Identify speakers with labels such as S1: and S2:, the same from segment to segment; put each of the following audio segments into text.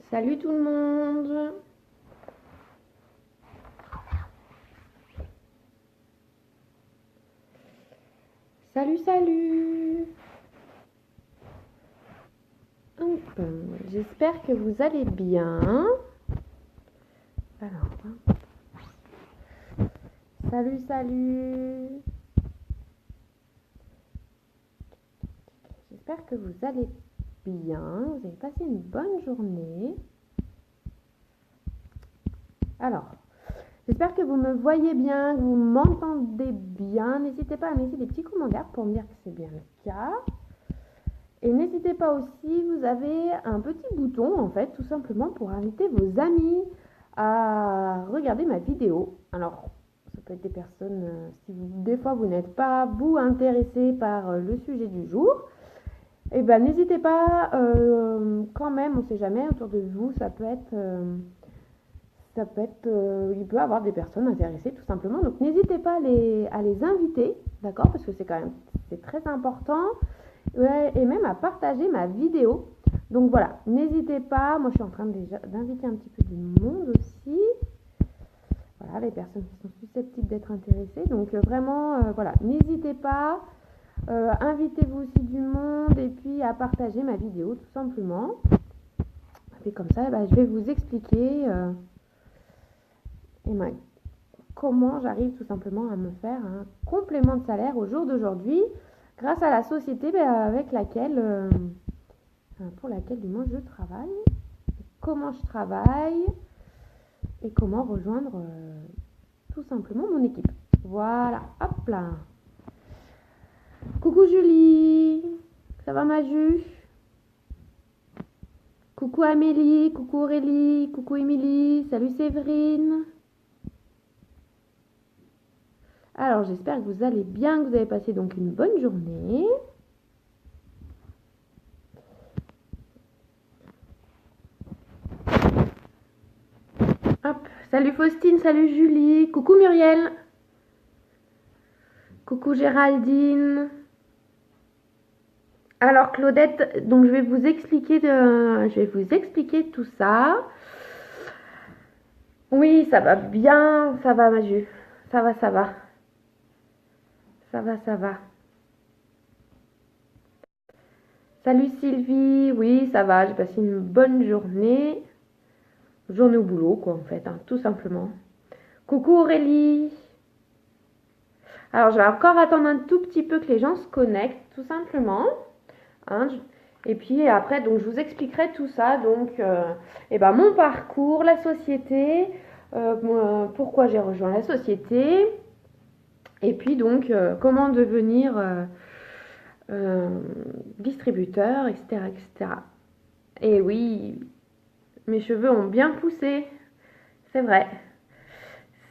S1: Salut tout le monde. Salut, salut. Hop. J'espère que vous allez bien. Alors, salut, salut. J'espère que vous allez bien. Vous avez passé une bonne journée. Alors, j'espère que vous me voyez bien, que vous m'entendez bien. N'hésitez pas à laisser des petits commentaires pour me dire que c'est bien le cas. Et n'hésitez pas aussi, vous avez un petit bouton en fait, tout simplement pour inviter vos amis à regarder ma vidéo. Alors, ça peut être des personnes, si des fois vous n'êtes pas vous intéressé par le sujet du jour, et ben n'hésitez pas quand même, on ne sait jamais, autour de vous, il peut y avoir des personnes intéressées tout simplement. Donc n'hésitez pas à les inviter, d'accord, parce que c'est très important. Ouais, et même à partager ma vidéo. Donc voilà, n'hésitez pas. Moi, je suis en train déjà d'inviter un petit peu du monde aussi. Voilà, les personnes qui sont susceptibles d'être intéressées. Donc vraiment, voilà, n'hésitez pas. Invitez-vous aussi du monde et puis à partager ma vidéo tout simplement. Et comme ça, je vais vous expliquer comment j'arrive tout simplement à me faire un complément de salaire au jour d'aujourd'hui grâce à la société avec laquelle pour laquelle du moins je travaille, comment je travaille et comment rejoindre tout simplement mon équipe. Voilà, hop là. Coucou Julie, ça va ma Ju? Coucou Amélie, coucou Aurélie, coucou Émilie, salut Séverine. Alors j'espère que vous allez bien, que vous avez passé donc une bonne journée. Hop, salut Faustine, salut Julie, coucou Muriel. Coucou Géraldine. Alors Claudette, donc je vais vous expliquer tout ça. Oui, ça va bien, ça va Maju. Ça va, ça va. Ça va, ça va. Salut Sylvie, oui, ça va, j'ai passé une bonne journée. Journée au boulot, quoi, en fait, hein, tout simplement. Coucou Aurélie. Alors, je vais encore attendre un tout petit peu que les gens se connectent, tout simplement. Hein, et puis après, donc, je vous expliquerai tout ça. Donc, mon parcours, la société, pourquoi j'ai rejoint la société. Et puis, donc, comment devenir distributeur, etc., etc. Et oui, mes cheveux ont bien poussé, c'est vrai.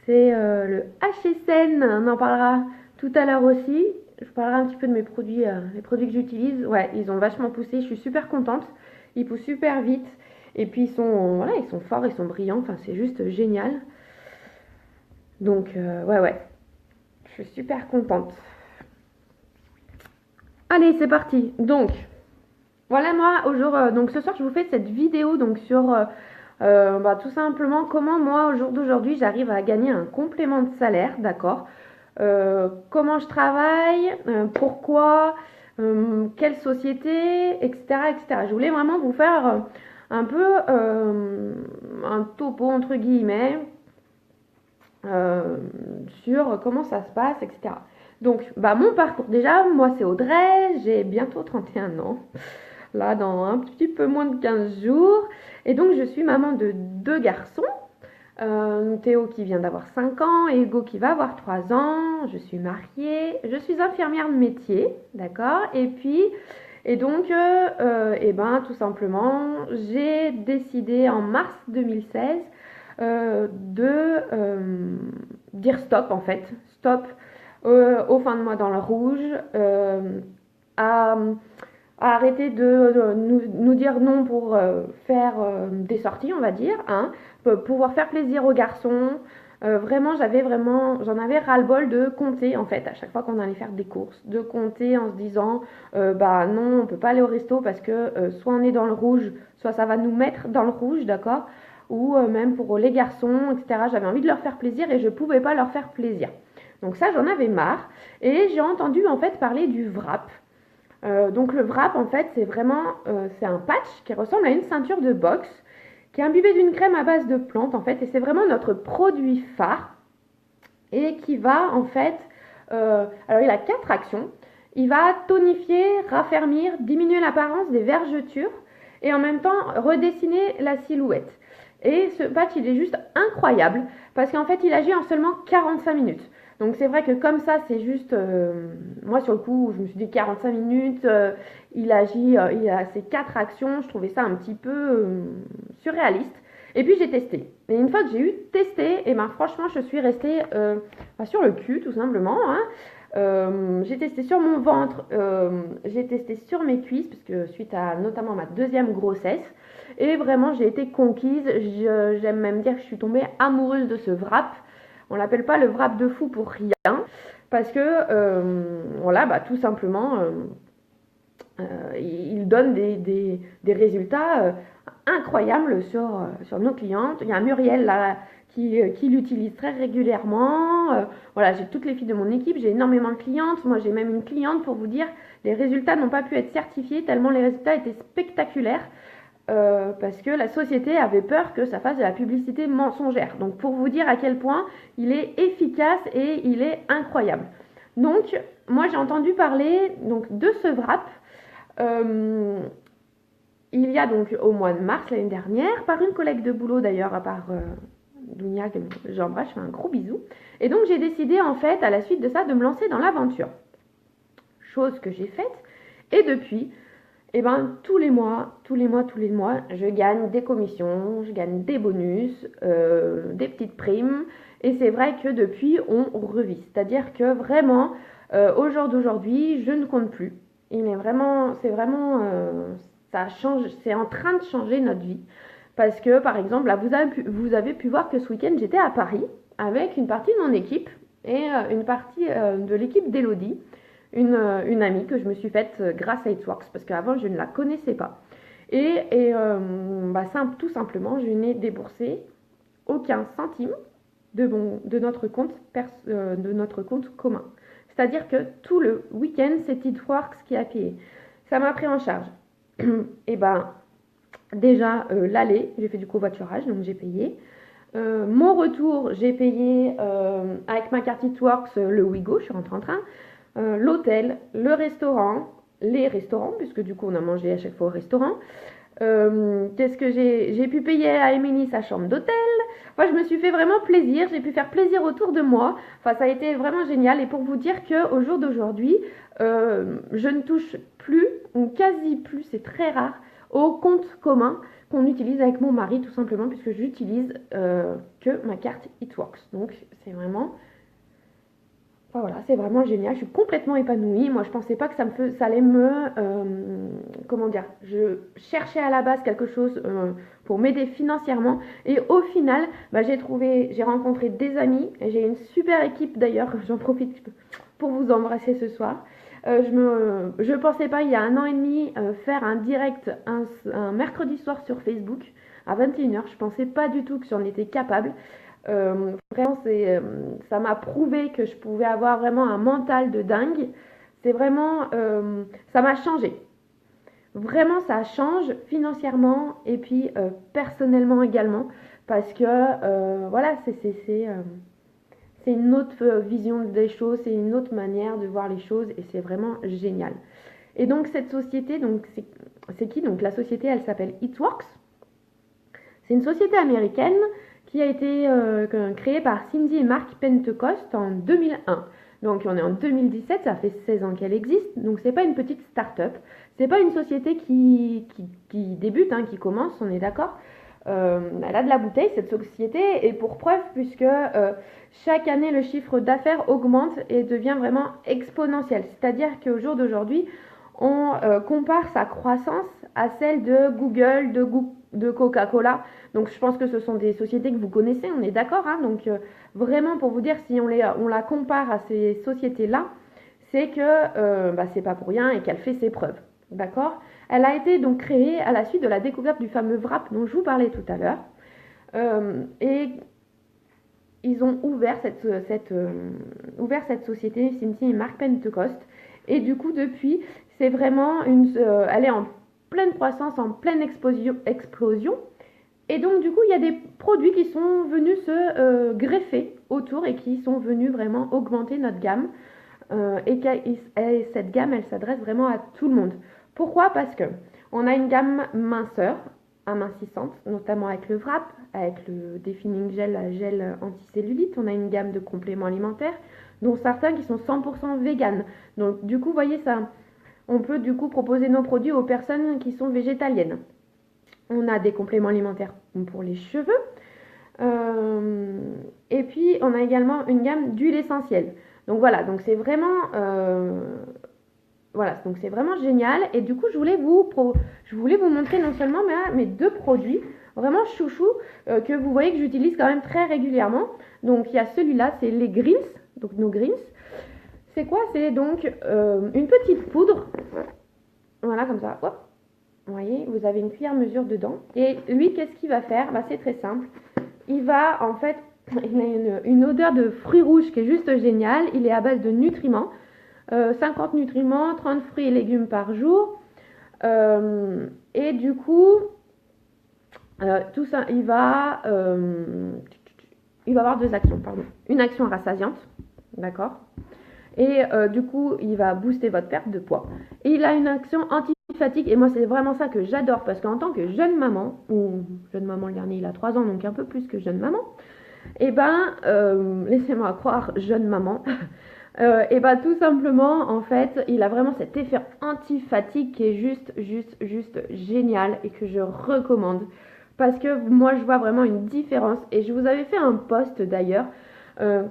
S1: C'est le HSN, on en parlera tout à l'heure aussi. Je parlerai un petit peu de mes produits, les produits que j'utilise. Ouais, ils ont vachement poussé, je suis super contente. Ils poussent super vite. Et puis ils sont forts, ils sont brillants. Enfin, c'est juste génial. Donc, ouais, je suis super contente. Allez, c'est parti. Donc, voilà moi, donc ce soir, je vous fais cette vidéo donc sur tout simplement comment moi, au jour d'aujourd'hui, j'arrive à gagner un complément de salaire, d'accord. Comment je travaille, pourquoi, quelle société, etc., etc. Je voulais vraiment vous faire un peu un topo entre guillemets sur comment ça se passe, etc. Donc, mon parcours, déjà, moi c'est Audrey, j'ai bientôt 31 ans, là dans un petit peu moins de 15 jours, et donc je suis maman de 2 garçons. Théo qui vient d'avoir 5 ans et Hugo qui va avoir 3 ans. Je suis mariée, je suis infirmière de métier, d'accord. Et donc, tout simplement, j'ai décidé en mars 2016 de dire stop en fait, stop aux fins de mois dans le rouge, à arrêter de nous dire non pour faire des sorties, on va dire, hein, pour pouvoir faire plaisir aux garçons, Vraiment, j'en avais ras-le-bol de compter en fait à chaque fois qu'on allait faire des courses, de compter en se disant bah non, on peut pas aller au resto parce que soit on est dans le rouge, soit ça va nous mettre dans le rouge, d'accord? Ou même pour les garçons, etc. J'avais envie de leur faire plaisir et je pouvais pas leur faire plaisir. Donc ça, j'en avais marre et j'ai entendu en fait parler du wrap. Donc le wrap en fait c'est un patch qui ressemble à une ceinture de boxe qui est imbibé d'une crème à base de plantes en fait et c'est vraiment notre produit phare et qui va en fait alors il a 4 actions. Il va tonifier, raffermir, diminuer l'apparence des vergetures et en même temps redessiner la silhouette. Et ce patch il est juste incroyable parce qu'en fait il agit en seulement 45 minutes. Donc c'est vrai que comme ça c'est juste moi sur le coup je me suis dit 45 minutes il agit il a ces 4 actions, je trouvais ça un petit peu surréaliste. Et puis j'ai testé. Et une fois que j'ai eu testé, et ben franchement je suis restée sur le cul tout simplement. Hein. J'ai testé sur mon ventre, j'ai testé sur mes cuisses, parce que suite à notamment ma deuxième grossesse, et vraiment j'ai été conquise, j'aime même dire que je suis tombée amoureuse de ce wrap. On l'appelle pas le wrap de fou pour rien, parce que voilà, bah, tout simplement, il donne des résultats incroyables sur nos clientes. Il y a Muriel là qui l'utilise très régulièrement. Voilà, j'ai toutes les filles de mon équipe, j'ai énormément de clientes. Moi, j'ai même une cliente pour vous dire, les résultats n'ont pas pu être certifiés tellement les résultats étaient spectaculaires. Parce que la société avait peur que ça fasse de la publicité mensongère. Donc pour vous dire à quel point il est efficace et il est incroyable. Donc moi j'ai entendu parler donc, de ce wrap. Il y a donc au mois de mars l'année dernière, par une collègue de boulot d'ailleurs, à part Dounia, que j'embrasse, je fais un gros bisou. Et donc j'ai décidé en fait à la suite de ça de me lancer dans l'aventure. Chose que j'ai faite. Et depuis, et ben tous les mois, je gagne des commissions, je gagne des bonus, des petites primes. Et c'est vrai que depuis, on revit. C'est-à-dire que vraiment, au jour d'aujourd'hui, je ne compte plus. Ça change, c'est en train de changer notre vie. Parce que, par exemple, là, vous avez pu voir que ce week-end, j'étais à Paris avec une partie de mon équipe et une partie de l'équipe d'Elodie. Une amie que je me suis faite grâce à It Works parce qu'avant je ne la connaissais pas. Tout simplement, je n'ai déboursé aucun centime de notre compte commun. C'est-à-dire que tout le week-end, c'est It Works qui a payé. Ça m'a pris en charge. Et ben, déjà, l'aller, j'ai fait du covoiturage, donc j'ai payé. Mon retour, j'ai payé avec ma carte It Works le Ouigo, je suis rentrée en train. L'hôtel, le restaurant, les restaurants, puisque du coup on a mangé à chaque fois au restaurant. Qu'est-ce que j'ai pu payer à Émilie sa chambre d'hôtel. Enfin, je me suis fait vraiment plaisir, j'ai pu faire plaisir autour de moi. Enfin, ça a été vraiment génial. Et pour vous dire qu'au jour d'aujourd'hui, je ne touche plus, ou quasi plus, c'est très rare, au compte commun qu'on utilise avec mon mari, tout simplement, puisque j'utilise que ma carte It Works. Donc, c'est vraiment... Enfin, voilà, c'est vraiment génial, je suis complètement épanouie. Moi je pensais pas que ça allait comment dire, je cherchais à la base quelque chose pour m'aider financièrement et au final j'ai rencontré des amis et j'ai une super équipe d'ailleurs, j'en profite pour vous embrasser ce soir. Je pensais pas il y a 1 an et demi faire un direct un mercredi soir sur Facebook à 21h, je pensais pas du tout que j'en étais capable. Vraiment, ça m'a prouvé que je pouvais avoir vraiment un mental de dingue. C'est vraiment, ça m'a changé. Vraiment, ça change financièrement et puis personnellement également. Parce que, voilà, c'est une autre vision des choses, c'est une autre manière de voir les choses et c'est vraiment génial. Et donc, cette société, donc, c'est qui? Donc, la société, elle s'appelle It Works. C'est une société américaine qui a été créée par Cindy et Mark Pentecost en 2001. Donc on est en 2017, ça fait 16 ans qu'elle existe, donc c'est pas une petite start-up, c'est pas une société qui débute, hein, qui commence, on est d'accord. Elle a de la bouteille cette société et pour preuve puisque chaque année le chiffre d'affaires augmente et devient vraiment exponentiel. C'est-à-dire qu'au jour d'aujourd'hui, on compare sa croissance à celle de Google, de Coca-Cola. Donc je pense que ce sont des sociétés que vous connaissez, on est d'accord, hein. Donc vraiment pour vous dire, si on la compare à ces sociétés-là, c'est que c'est pas pour rien et qu'elle fait ses preuves. D'accord? Elle a été donc créée à la suite de la découverte du fameux wrap dont je vous parlais tout à l'heure. Et ils ont ouvert cette société, Cynthia et Mark Pentecost. Et du coup, depuis, c'est vraiment elle est en pleine croissance, en pleine explosion. Et donc, du coup, il y a des produits qui sont venus se greffer autour et qui sont venus vraiment augmenter notre gamme. Et cette gamme, elle s'adresse vraiment à tout le monde. Pourquoi? Parce que on a une gamme minceur, amincissante, notamment avec le wrap, avec le Defining gel anticellulite. On a une gamme de compléments alimentaires, dont certains qui sont 100% vegan. Donc du coup, vous voyez ça, on peut du coup proposer nos produits aux personnes qui sont végétaliennes. On a des compléments alimentaires pour les cheveux. Et puis on a également une gamme d'huile essentielle. Donc voilà, donc c'est vraiment donc c'est vraiment génial. Et du coup, je voulais vous montrer non seulement mes deux produits, vraiment chouchou, que vous voyez que j'utilise quand même très régulièrement. Donc il y a celui-là, c'est les Greens, donc nos Greens. C'est quoi? C'est donc une petite poudre, voilà comme ça, hop. Vous voyez, vous avez une cuillère mesure dedans. Et lui, qu'est-ce qu'il va faire? C'est très simple. Il va, en fait, il a une odeur de fruits rouges qui est juste géniale. Il est à base de nutriments. 50 nutriments, 30 fruits et légumes par jour. Et du coup, tout ça, il va avoir deux actions, pardon. Une action rassasiante, d'accord? Et du coup, il va booster votre perte de poids. Et il a une action anti-fatigue. Et moi, c'est vraiment ça que j'adore. Parce qu'en tant que jeune maman, ou jeune maman le dernier, il a 3 ans, donc un peu plus que jeune maman, et laissez-moi croire, jeune maman, tout simplement, en fait, il a vraiment cet effet anti-fatigue qui est juste génial et que je recommande. Parce que moi, je vois vraiment une différence. Et je vous avais fait un post d'ailleurs,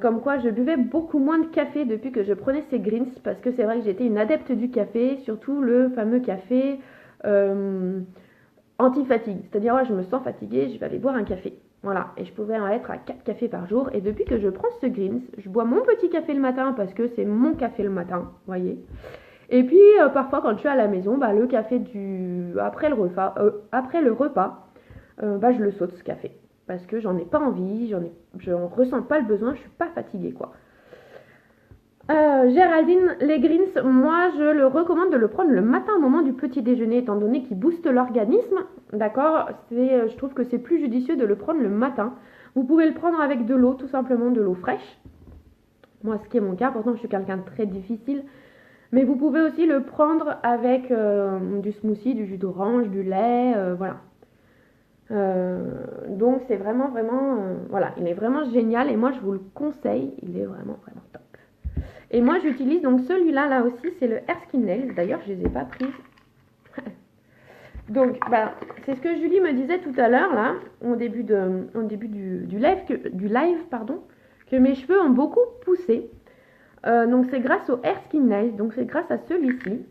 S1: comme quoi je buvais beaucoup moins de café depuis que je prenais ces greens. Parce que c'est vrai que j'étais une adepte du café, surtout le fameux café anti-fatigue. C'est-à-dire, ouais, je me sens fatiguée, je vais aller boire un café. Voilà, et je pouvais en être à 4 cafés par jour. Et depuis que je prends ce Greens, je bois mon petit café le matin parce que c'est mon café le matin, vous voyez. Et puis, parfois, quand je suis à la maison, le café après le repas, je le saute ce café. Parce que j'en ai pas envie, je ne ressens pas le besoin, je suis pas fatiguée, quoi. Géraldine, les Greens, moi je le recommande de le prendre le matin au moment du petit déjeuner étant donné qu'il booste l'organisme, d'accord. Je trouve que c'est plus judicieux de le prendre le matin. Vous pouvez le prendre avec de l'eau, tout simplement de l'eau fraîche. Moi, ce qui est mon cas, pourtant je suis quelqu'un de très difficile. Mais vous pouvez aussi le prendre avec du smoothie, du jus d'orange, du lait, voilà. Donc c'est vraiment, voilà, il est vraiment génial et moi je vous le conseille, il est vraiment top. Et moi j'utilise donc celui-là là aussi, c'est le Erskine Nails, d'ailleurs je les ai pas prises. Donc c'est ce que Julie me disait tout à l'heure là, au début du live, que mes cheveux ont beaucoup poussé. Donc c'est grâce au Erskine Nails, donc c'est grâce à celui-ci.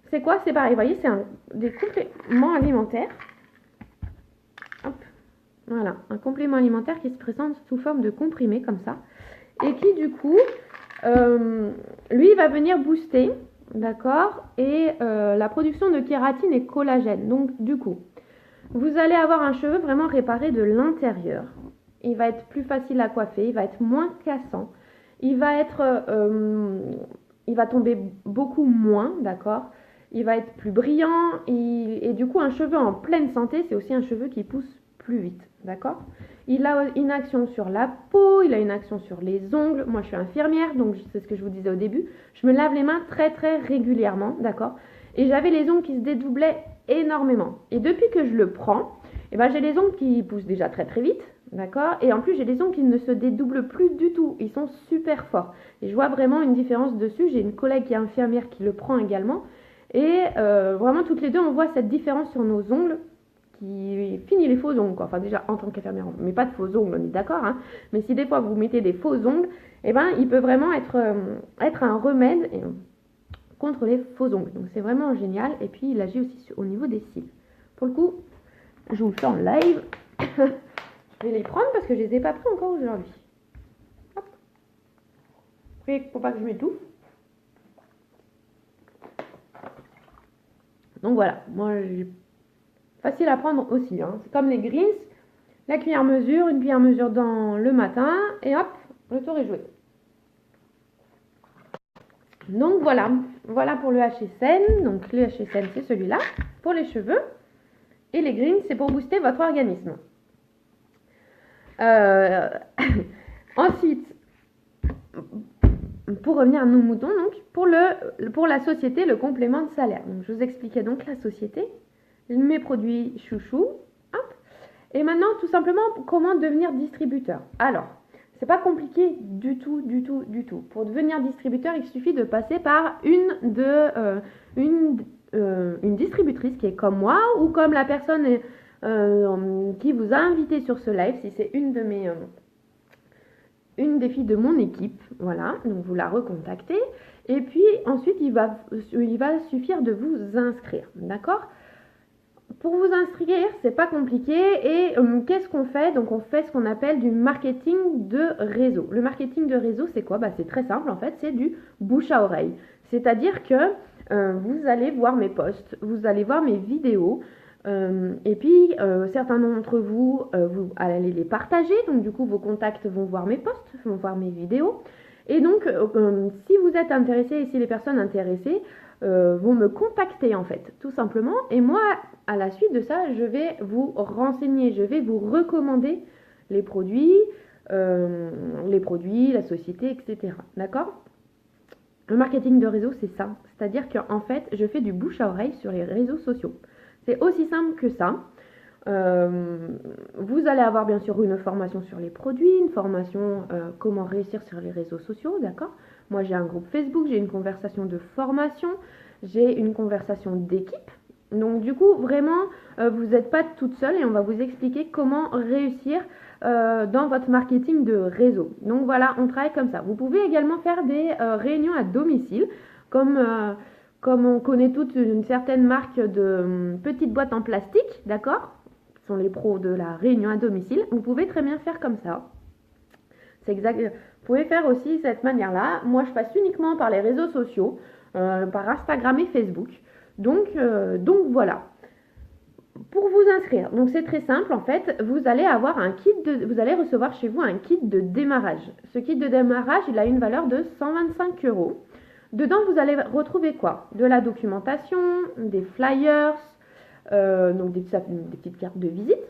S1: C'est quoi? C'est pareil, vous voyez, c'est des compléments alimentaires. Hop, voilà, un complément alimentaire qui se présente sous forme de comprimé comme ça. Et qui du coup, lui va venir booster, d'accord, et la production de kératine et collagène. Donc du coup, vous allez avoir un cheveu vraiment réparé de l'intérieur. Il va être plus facile à coiffer, il va être moins cassant. Il va tomber beaucoup moins, d'accord. Il va être plus brillant et du coup un cheveu en pleine santé, c'est aussi un cheveu qui pousse plus vite, d'accord. Il a une action sur la peau, il a une action sur les ongles. Moi je suis infirmière, donc c'est ce que je vous disais au début. Je me lave les mains très très régulièrement, d'accord. Et j'avais les ongles qui se dédoublaient énormément. Et depuis que je le prends, j'ai les ongles qui poussent déjà très très vite. D'accord. Et en plus, j'ai les ongles qui ne se dédoublent plus du tout. Ils sont super forts. Et je vois vraiment une différence dessus. J'ai une collègue qui est infirmière qui le prend également. Et vraiment, toutes les deux, on voit cette différence sur nos ongles qui finit les faux ongles, quoi. Enfin, déjà, en tant qu'infirmière, on ne met pas de faux ongles, on est d'accord. Hein. Mais si des fois, vous mettez des faux ongles, il peut vraiment être un remède contre les faux ongles. Donc c'est vraiment génial. Et puis il agit aussi au niveau des cils. Pour le coup, je vous le fais en live. Je vais les prendre parce que je les ai pas pris encore aujourd'hui. Hop. Après, faut pas que je m'étouffe. Donc voilà, moi j'ai facile à prendre aussi. Hein. C'est comme les greens, la cuillère mesure, une cuillère mesure dans le matin et hop, le tour est joué. Donc voilà, voilà pour le HSN. Donc le HSN c'est celui-là pour les cheveux et les greens c'est pour booster votre organisme. Ensuite, pour revenir à nos moutons, donc pour la société, le complément de salaire. Donc, je vous expliquais donc la société, mes produits chouchou. Hop. Et maintenant, tout simplement, comment devenir distributeur. Alors, c'est pas compliqué du tout. Pour devenir distributeur, il suffit de passer par une distributrice qui est comme moi ou comme la personne qui vous a invité sur ce live, si c'est une des filles de mon équipe, voilà, donc vous la recontactez, et puis ensuite il va suffire de vous inscrire, d'accord? Pour vous inscrire, c'est pas compliqué, et qu'est-ce qu'on fait? Donc on fait ce qu'on appelle du marketing de réseau. Le marketing de réseau, c'est quoi? C'est très simple en fait, c'est du bouche à oreille, c'est-à-dire que vous allez voir mes posts, vous allez voir mes vidéos, et puis certains d'entre vous, vous allez les partager, donc du coup vos contacts vont voir mes posts, vont voir mes vidéos, et donc si vous êtes intéressé et si les personnes intéressées vont me contacter en fait, tout simplement, et moi à la suite de ça je vais vous renseigner, je vais vous recommander les produits, la société, etc. D'accord? Le marketing de réseau c'est ça, c'est-à-dire qu'en fait je fais du bouche à oreille sur les réseaux sociaux. C'est aussi simple que ça. Vous allez avoir bien sûr une formation sur les produits, une formation comment réussir sur les réseaux sociaux, d'accord? Moi j'ai un groupe Facebook, j'ai une conversation de formation, j'ai une conversation d'équipe. Donc du coup vraiment vous n'êtes pas toute seule et on va vous expliquer comment réussir dans votre marketing de réseau. Donc voilà, on travaille comme ça. Vous pouvez également faire des réunions à domicile comme on connaît toutes une certaine marque de petites boîtes en plastique, d'accord? Ce sont les pros de la réunion à domicile. Vous pouvez très bien faire comme ça. C'est exact. Vous pouvez faire aussi cette manière-là. Moi, je passe uniquement par les réseaux sociaux, par Instagram et Facebook. Donc voilà. Pour vous inscrire, donc c'est très simple en fait. Vous allez avoir vous allez recevoir chez vous un kit de démarrage. Ce kit de démarrage, il a une valeur de 125 €. Dedans, vous allez retrouver quoi? De la documentation, des flyers, donc des petites cartes de visite.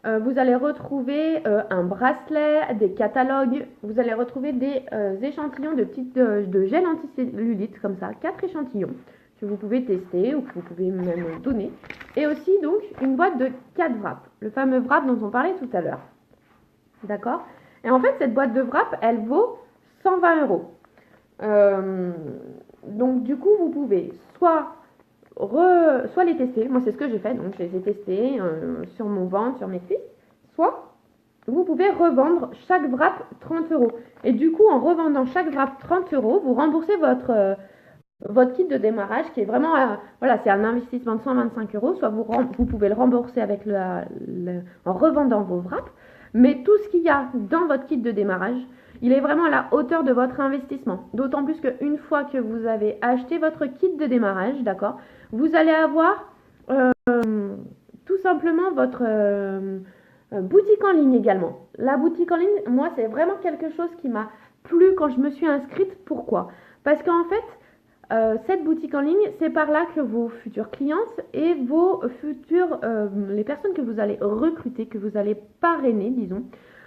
S1: Vous allez retrouver un bracelet, des catalogues. Vous allez retrouver des échantillons de gel anticellulite, comme ça, 4 échantillons que vous pouvez tester ou que vous pouvez même donner. Et aussi donc une boîte de 4 wraps, le fameux wrap dont on parlait tout à l'heure. D'accord? Et en fait, cette boîte de wrap, elle vaut 120 €. Donc du coup vous pouvez soit les tester, moi c'est ce que j'ai fait, donc je les ai testés sur mon ventre, sur mes cuisses, soit vous pouvez revendre chaque wrap 30 €. Et du coup en revendant chaque wrap 30 €, vous remboursez votre kit de démarrage qui est vraiment, voilà, c'est un investissement de 125 €, soit vous pouvez le rembourser avec en revendant vos wraps, mais tout ce qu'il y a dans votre kit de démarrage, il est vraiment à la hauteur de votre investissement. D'autant plus qu'une fois que vous avez acheté votre kit de démarrage, d'accord, vous allez avoir tout simplement votre boutique en ligne également. La boutique en ligne, moi, c'est vraiment quelque chose qui m'a plu quand je me suis inscrite. Pourquoi? Parce qu'en fait, cette boutique en ligne, c'est par là que vos futures clientes et vos futures, les personnes que vous allez recruter, que vous allez parrainer, disons,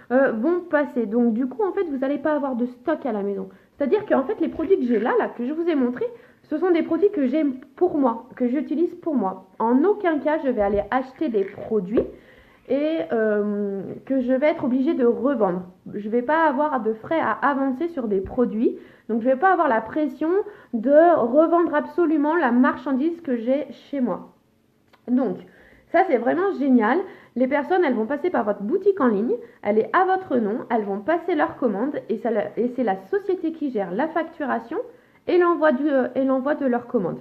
S1: vont passer. Donc du coup en fait vous n'allez pas avoir de stock à la maison. C'est-à-dire qu'en fait les produits que j'ai là que je vous ai montré, ce sont des produits que j'ai pour moi, que j'utilise pour moi. En aucun cas je vais aller acheter des produits et que je vais être obligée de revendre. Je ne vais pas avoir de frais à avancer sur des produits. Donc je ne vais pas avoir la pression de revendre absolument la marchandise que j'ai chez moi. Donc ça c'est vraiment génial. Les personnes, elles vont passer par votre boutique en ligne, elle est à votre nom, elles vont passer leur commande et c'est la société qui gère la facturation et l'envoi de leur commande.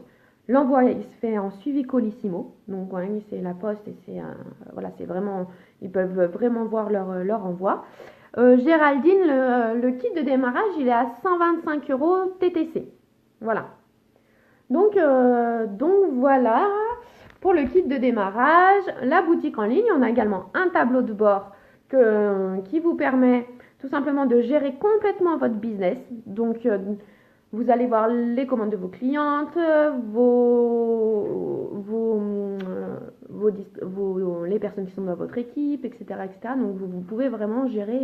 S1: L'envoi, il se fait en suivi Colissimo. Donc, voilà, c'est la poste et voilà, c'est vraiment, ils peuvent vraiment voir leur envoi. Géraldine, le kit de démarrage, il est à 125 € TTC. Voilà. Donc voilà pour le kit de démarrage. La boutique en ligne, on a également un tableau de bord qui vous permet tout simplement de gérer complètement votre business. Donc, vous allez voir les commandes de vos clientes, les personnes qui sont dans votre équipe, etc. etc. Donc, vous pouvez vraiment gérer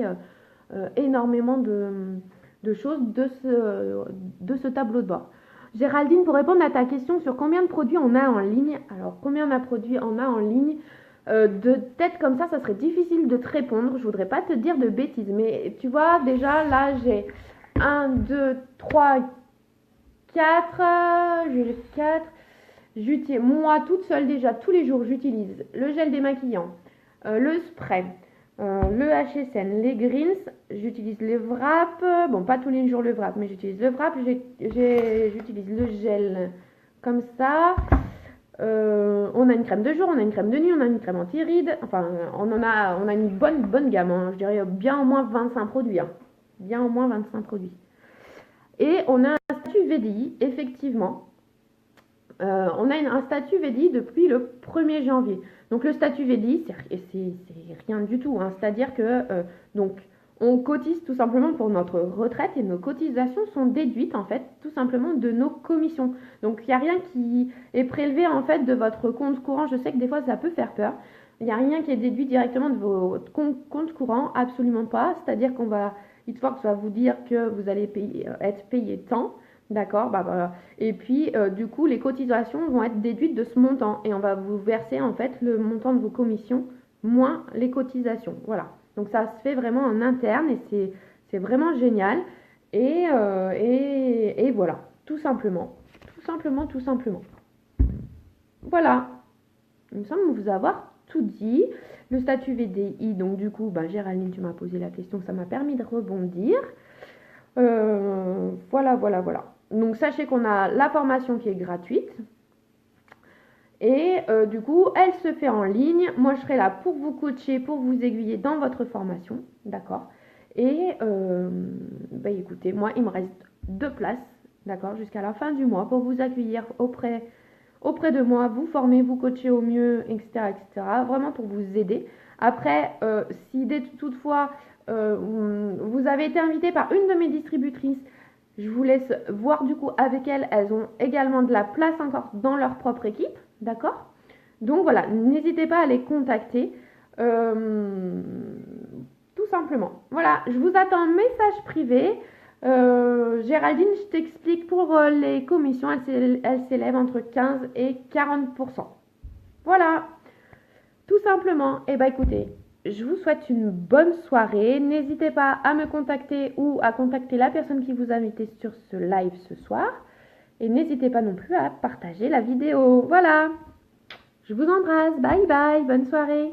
S1: énormément de choses de ce tableau de bord. Géraldine, pour répondre à ta question sur combien de produits on a en ligne, alors combien de produits on a en ligne, de tête comme ça serait difficile de te répondre. Je voudrais pas te dire de bêtises, mais tu vois, déjà là j'ai 1, 2, 3, 4, j'ai 4. Moi toute seule déjà, tous les jours, j'utilise le gel démaquillant, le spray, le HSN, les greens, j'utilise les wraps, bon pas tous les jours le wrap, mais j'utilise le wrap, j'utilise le gel comme ça. On a une crème de jour, on a une crème de nuit, on a une crème anti-rides, enfin on a une bonne gamme, hein. Je dirais bien au moins 25 produits, hein. Bien au moins 25 produits. Et on a un statut VDI, effectivement. On a un statut VDI depuis le 1er janvier. Donc le statut VDI, c'est rien du tout, hein. C'est-à-dire que donc on cotise tout simplement pour notre retraite et nos cotisations sont déduites en fait tout simplement de nos commissions. Donc il n'y a rien qui est prélevé en fait de votre compte courant. Je sais que des fois ça peut faire peur. Il n'y a rien qui est déduit directement de votre compte courant, absolument pas. C'est-à-dire Xbox va vous dire que vous allez être payé tant. D'accord, bah voilà. Et puis du coup les cotisations vont être déduites de ce montant et on va vous verser en fait le montant de vos commissions moins les cotisations. Voilà. Donc ça se fait vraiment en interne et c'est vraiment génial. Et voilà, tout simplement. Tout simplement. Voilà. Il me semble vous avoir tout dit. Le statut VDI, donc du coup, Géraldine, tu m'as posé la question, ça m'a permis de rebondir. Voilà. Donc sachez qu'on a la formation qui est gratuite. Et du coup, elle se fait en ligne. Moi, je serai là pour vous coacher, pour vous aiguiller dans votre formation. D'accord. Et écoutez, moi, il me reste 2 places, d'accord, jusqu'à la fin du mois pour vous accueillir auprès de moi, vous former, vous coacher au mieux, etc. Vraiment pour vous aider. Après, si toutefois vous avez été invité par une de mes distributrices, je vous laisse voir du coup avec elles. Elles ont également de la place encore dans leur propre équipe. D'accord? Donc voilà, n'hésitez pas à les contacter. Tout simplement. Voilà, je vous attends en message privé. Géraldine, je t'explique pour les commissions, elles s'élèvent entre 15 et 40%. Voilà, tout simplement. Et écoutez, je vous souhaite une bonne soirée. N'hésitez pas à me contacter ou à contacter la personne qui vous a invité sur ce live ce soir. Et n'hésitez pas non plus à partager la vidéo. Voilà. Je vous embrasse. Bye bye. Bonne soirée.